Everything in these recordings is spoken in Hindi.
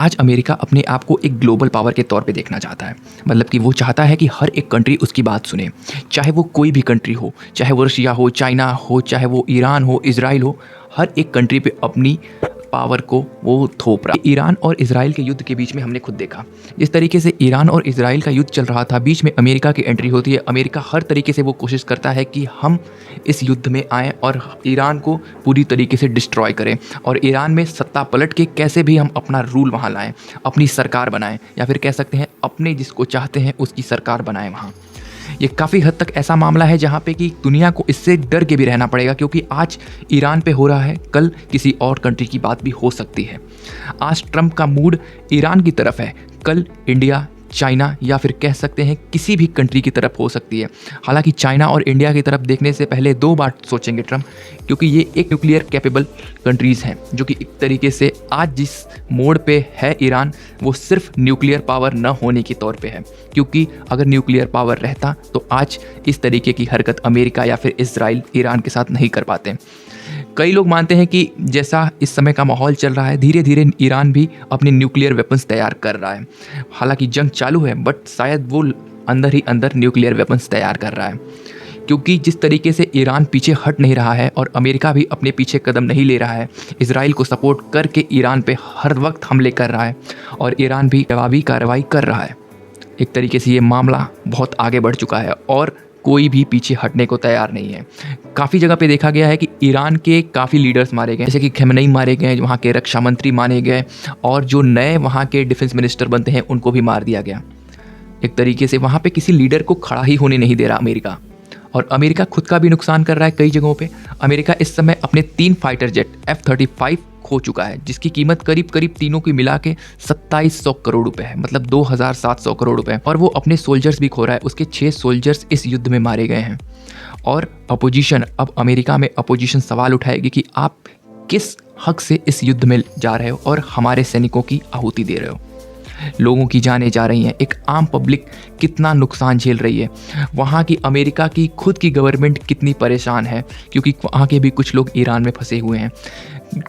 आज अमेरिका अपने आप को एक ग्लोबल पावर के तौर पे देखना चाहता है। मतलब कि वो चाहता है कि हर एक कंट्री उसकी बात सुने, चाहे वो कोई भी कंट्री हो, चाहे वो रशिया हो, चाइना हो, चाहे वो ईरान हो, इज़राइल हो, हर एक कंट्री पे अपनी पावर को वो थोप रहा है। ईरान और इज़राइल के युद्ध के बीच में हमने खुद देखा, जिस तरीके से ईरान और इज़राइल का युद्ध चल रहा था, बीच में अमेरिका की एंट्री होती है। अमेरिका हर तरीके से वो कोशिश करता है कि हम इस युद्ध में आएँ और ईरान को पूरी तरीके से डिस्ट्रॉय करें और ईरान में सत्ता पलट के कैसे भी हम अपना रूल वहाँ लाएँ, अपनी सरकार बनाएँ, या फिर कह सकते हैं अपने जिसको चाहते हैं उसकी सरकार बनाएँ वहाँ। ये काफ़ी हद तक ऐसा मामला है जहाँ पे कि दुनिया को इससे डर के भी रहना पड़ेगा, क्योंकि आज ईरान पे हो रहा है, कल किसी और कंट्री की बात भी हो सकती है। आज ट्रंप का मूड ईरान की तरफ है, कल इंडिया, चाइना या फिर कह सकते हैं किसी भी कंट्री की तरफ हो सकती है। हालांकि चाइना और इंडिया की तरफ देखने से पहले 2 बार सोचेंगे ट्रंप, क्योंकि ये एक न्यूक्लियर कैपेबल कंट्रीज़ हैं, जो कि एक तरीके से आज जिस मोड़ पे है ईरान, वो सिर्फ न्यूक्लियर पावर न होने के तौर पे है। क्योंकि अगर न्यूक्लियर पावर रहता तो आज इस तरीके की हरकत अमेरिका या फिर इज़राइल ईरान के साथ नहीं कर पाते। कई लोग मानते हैं कि जैसा इस समय का माहौल चल रहा है, धीरे धीरे ईरान भी अपने न्यूक्लियर वेपन्स तैयार कर रहा है। हालांकि जंग चालू है, बट शायद वो अंदर ही अंदर न्यूक्लियर वेपन्स तैयार कर रहा है, क्योंकि जिस तरीके से ईरान पीछे हट नहीं रहा है और अमेरिका भी अपने पीछे कदम नहीं ले रहा है, इजराइल को सपोर्ट करके ईरान पे हर वक्त हमले कर रहा है और ईरान भी जवाबी कार्रवाई कर रहा है। एक तरीके से ये मामला बहुत आगे बढ़ चुका है और कोई भी पीछे हटने को तैयार नहीं है। काफ़ी जगह पे देखा गया है कि ईरान के काफ़ी लीडर्स मारे गए, जैसे कि खमेनेई मारे गए, वहाँ के रक्षा मंत्री मारे गए, और जो नए वहाँ के डिफेंस मिनिस्टर बनते हैं उनको भी मार दिया गया। एक तरीके से वहाँ पे किसी लीडर को खड़ा ही होने नहीं दे रहा अमेरिका, और अमेरिका खुद का भी नुकसान कर रहा है कई जगहों पे। अमेरिका इस समय अपने 3 फाइटर जेट F-35 खो चुका है, जिसकी कीमत करीब करीब तीनों की मिला के 2700 करोड़ रुपए है, मतलब 2700 करोड़ रुपए। और वो अपने सोल्जर्स भी खो रहा है, उसके 6 सोल्जर्स इस युद्ध में मारे गए हैं। और अपोजिशन, अब अमेरिका में अपोजिशन सवाल उठाएगी कि आप किस हक से इस युद्ध में जा रहे हो और हमारे सैनिकों की आहुति दे रहे हो। लोगों की जानें जा रही हैं, एक आम पब्लिक कितना नुकसान झेल रही है, वहाँ की अमेरिका की खुद की गवर्नमेंट कितनी परेशान है, क्योंकि वहाँ के भी कुछ लोग ईरान में फंसे हुए हैं।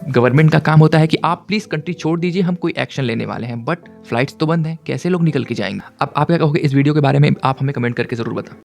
गवर्नमेंट का काम होता है कि आप प्लीज़ कंट्री छोड़ दीजिए, हम कोई एक्शन लेने वाले हैं, बट फ्लाइट्स तो बंद हैं, कैसे लोग निकल के जाएंगे। अब आप क्या कहोगे इस वीडियो के बारे में, आप हमें कमेंट करके ज़रूर बताएं।